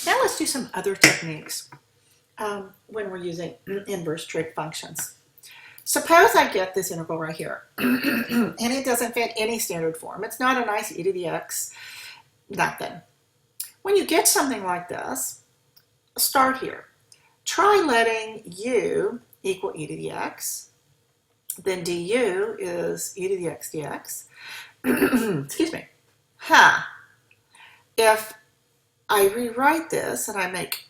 Now let's do some other techniques when we're using inverse trig functions. Suppose I get this integral right here, and it doesn't fit any standard form. It's not a nice e to the x, nothing. When you get something like this, start here. Try letting u equal e to the x. Then du is e to the x dx. Excuse me. If I rewrite this and I make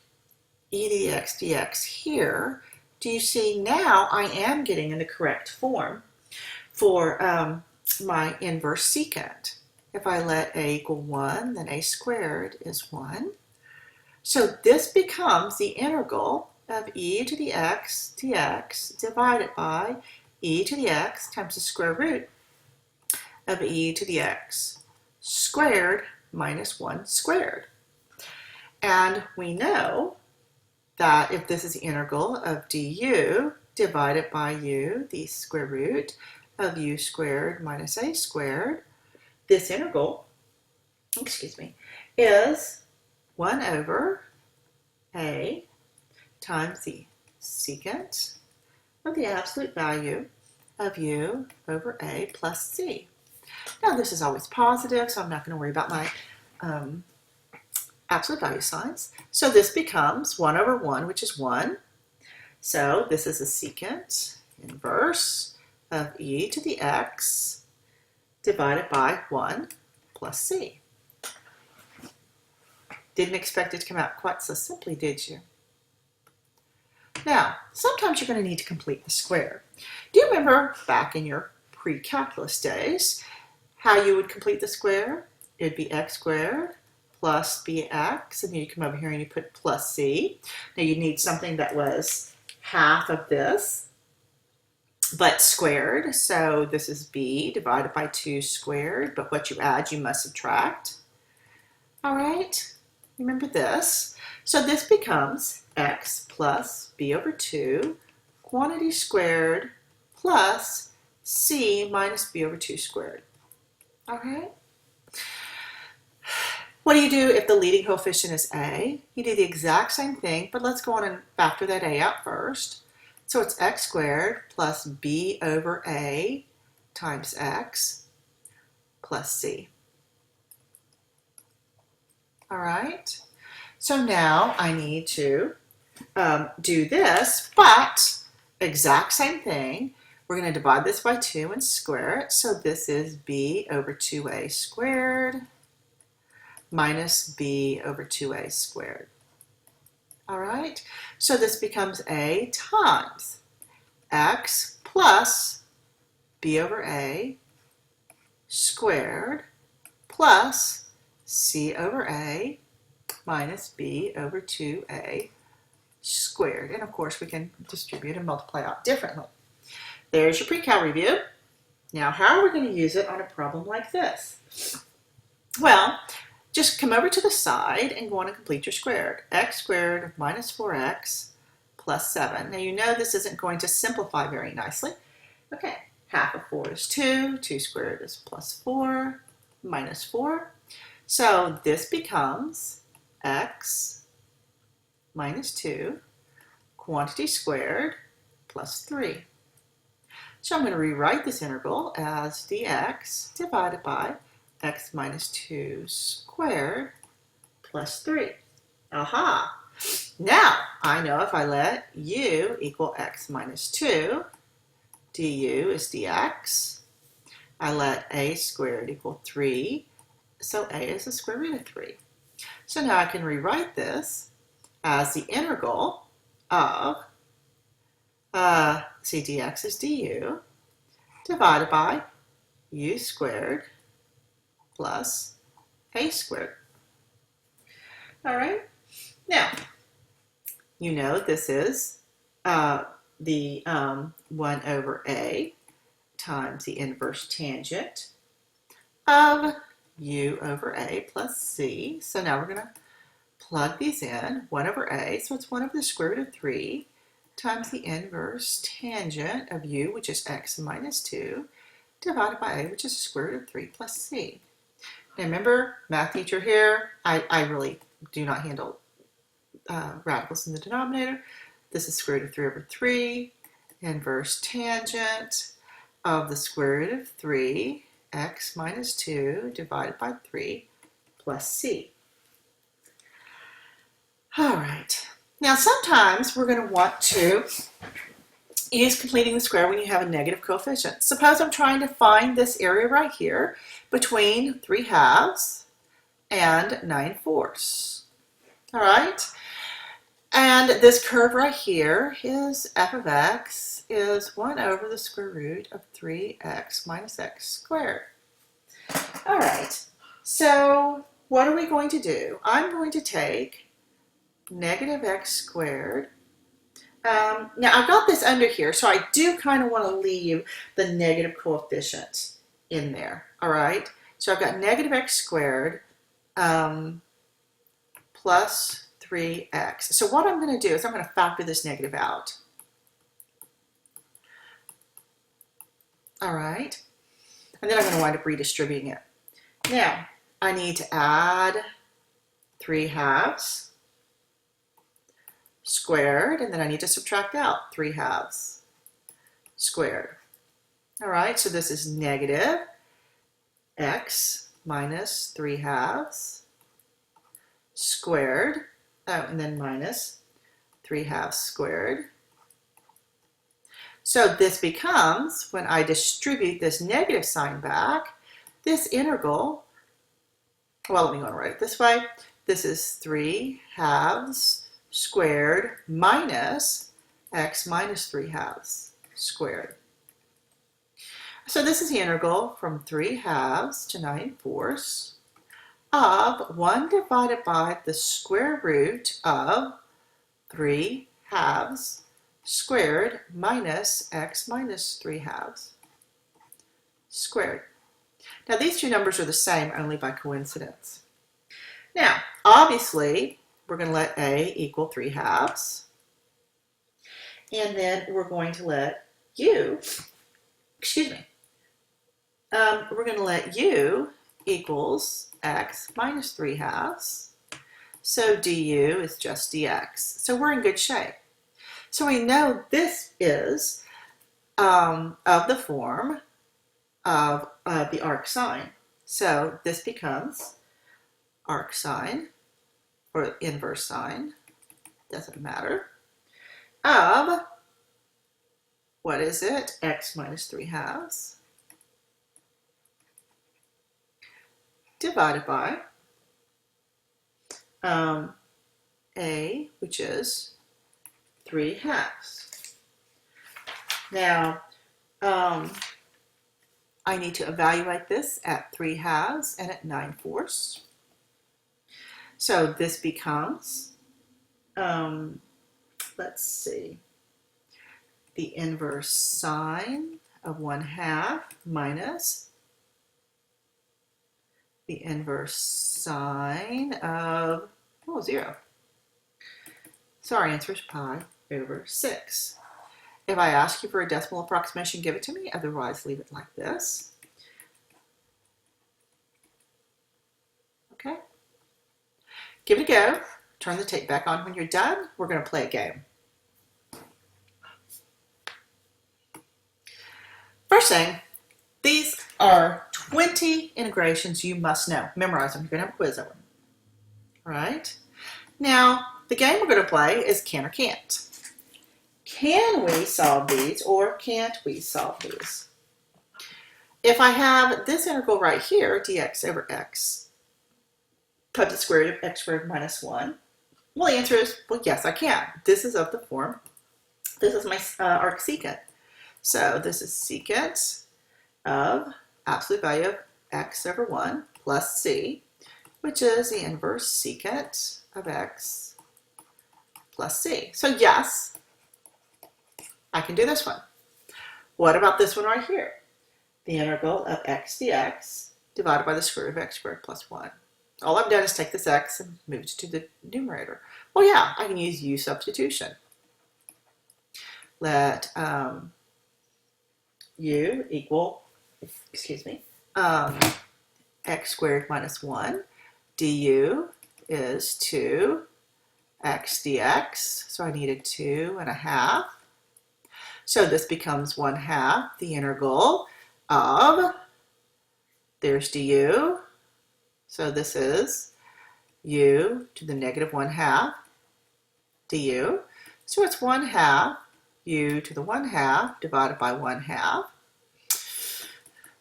e to the x dx here, do you see now I am getting in the correct form for my inverse secant. If I let a equal 1, then a squared is 1. So this becomes the integral of e to the x dx divided by e to the x times the square root of e to the x squared minus 1 squared. And we know that if this is the integral of du divided by u, the square root of u squared minus a squared, this integral, is 1 over a times the secant of the absolute value of u over a plus c. Now this is always positive, so I'm not going to worry about my absolute value signs. So this becomes 1 over 1, which is 1. So this is a secant inverse of e to the x divided by 1 plus c. Didn't expect it to come out quite so simply, did you? Now, sometimes you're going to need to complete the square. Do you remember back in your pre-calculus days how you would complete the square? It would be x squared plus bx, and then you come over here and you put plus c. Now you need something that was half of this, but squared. So this is b divided by 2 squared, but what you add you must subtract. All right, remember this. So this becomes x plus b over 2 quantity squared plus c minus b over 2 squared. All right. What do you do if the leading coefficient is a? You do the exact same thing, but let's go on and factor that a out first. So it's x squared plus b over a times x plus c. All right. So now I need to do this, but exact same thing. We're going to divide this by 2 and square it. So this is b over 2a squared minus b over 2a squared. All right, so this becomes a times x plus b over a squared plus c over a minus b over 2a squared. And of course we can distribute and multiply out differently. There's your pre-cal review. Now how are we going to use it on a problem like this? Well, just come over to the side and go on and complete your squared. X squared minus 4x plus 7. Now you know this isn't going to simplify very nicely. Okay, half of 4 is 2. 2 squared is plus 4 minus 4. So this becomes x minus 2 quantity squared plus 3. So I'm going to rewrite this integral as dx divided by x minus 2 squared plus 3. Aha! Now I know if I let u equal x minus 2, du is dx. I let a squared equal 3, so a is the square root of 3. So now I can rewrite this as the integral of, dx is du, divided by u squared plus a squared. All right, now you know this is the 1 over a times the inverse tangent of u over a plus c. So now we're going to plug these in. 1 over a, so it's 1 over the square root of 3 times the inverse tangent of u, which is x minus 2, divided by a, which is the square root of 3 plus c. Now remember, math teacher here, I really do not handle radicals in the denominator. This is square root of 3 over 3. Inverse tangent of the square root of 3, x minus 2 divided by 3 plus c. All right. Now sometimes we're going to want to use completing the square when you have a negative coefficient. Suppose I'm trying to find this area right here between 3 halves and 9/4. All right? And this curve right here is f of x is 1 over the square root of 3x minus x squared. All right, so what are we going to do? I'm going to take negative x squared. Now I've got this under here, so I do kind of want to leave the negative coefficient in there, all right? So I've got negative x squared plus 3x. So what I'm going to do is I'm going to factor this negative out. All right, and then I'm going to wind up redistributing it. Now, I need to add 3 halves squared, and then I need to subtract out 3 halves squared. All right, so this is negative x minus 3 halves squared, and then minus 3 halves squared. So this becomes, when I distribute this negative sign back, this integral, well, let me go and write it this way. This is 3 halves squared minus x minus 3 halves squared. So this is the integral from 3 halves to 9/4 of 1 divided by the square root of 3 halves squared minus x minus 3 halves squared. Now these two numbers are the same only by coincidence. Now obviously we're going to let a equal 3 halves, and then we're going to let u, we're going to let u equals x minus 3 halves. So du is just dx. So we're in good shape. So we know this is of the form of the arc sine. So this becomes arc sine, or inverse sine, doesn't matter, of, what is it, x minus 3 halves divided by a, which is 3 halves. Now, I need to evaluate this at 3 halves and at 9/4. So this becomes, let's see, the inverse sine of 1/2 minus the inverse sine of, 0. So our answer is pi over 6. If I ask you for a decimal approximation, give it to me. Otherwise, leave it like this. Okay? Give it a go. Turn the tape back on when you're done. We're going to play a game. First thing, these are 20 integrations you must know. Memorize them. You're going to have a quiz over them. All right? Now, the game we're going to play is can or can't. Can we solve these or can't we solve these? If I have this integral right here, dx over x, put the square root of x squared minus 1, well, the answer is, well, yes, I can. This is of the form, this is my arc secant. So this is secant of absolute value of x over 1 plus c, which is the inverse secant of x plus c. So yes, I can do this one. What about this one right here? The integral of x dx divided by the square root of x squared plus 1. All I've done is take this x and move it to the numerator. Well, yeah, I can use u substitution. Let u equal, x squared minus 1. Du is 2 x dx. So I needed 2.5. So this becomes 1/2 the integral of, there's du. So this is u to the negative 1/2 du. So it's 1/2 u to the 1/2 divided by 1/2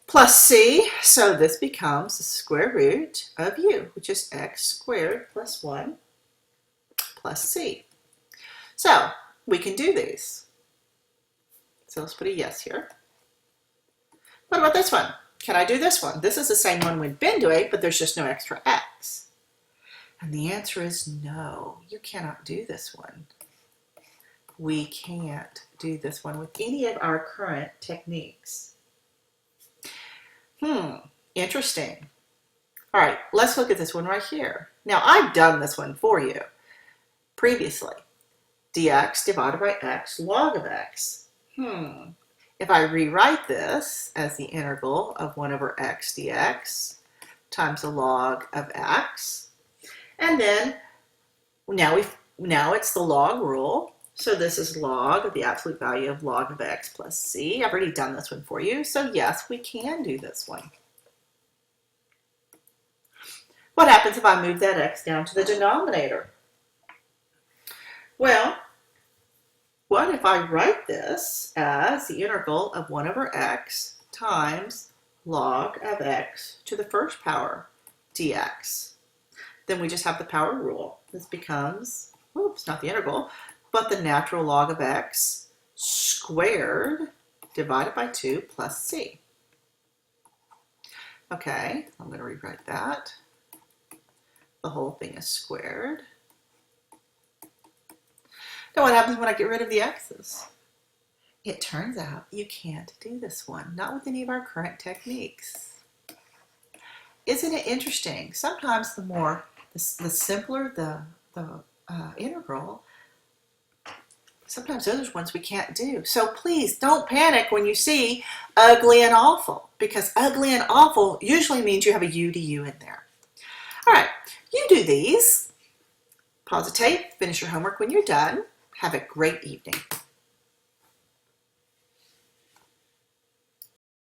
plus c. So this becomes the square root of u, which is x squared plus 1 plus c. So we can do these. So let's put a yes here. What about this one? Can I do this one? This is the same one we've been doing, but there's just no extra x. And the answer is no, you cannot do this one. We can't do this one with any of our current techniques. Interesting. All right, let's look at this one right here. Now, I've done this one for you previously. Dx divided by x log of x. If I rewrite this as the integral of 1 over x dx times the log of x, and then now it's the log rule. So this is log of the absolute value of log of x plus c. I've already done this one for you. So yes, we can do this one. What happens if I move that x down to the denominator? Well, what if I write this as the integral of 1 over x times log of x to the first power dx? Then we just have the power rule. This becomes, oops, not the integral, but the natural log of x squared divided by 2 plus c. Okay, I'm going to rewrite that. The whole thing is squared. Now what happens when I get rid of the x's? It turns out you can't do this one, not with any of our current techniques. Isn't it interesting? Sometimes the simpler the integral, sometimes those are ones we can't do. So please don't panic when you see ugly and awful, because ugly and awful usually means you have a u to u in there. All right, you do these. Pause the tape, finish your homework when you're done. Have a great evening.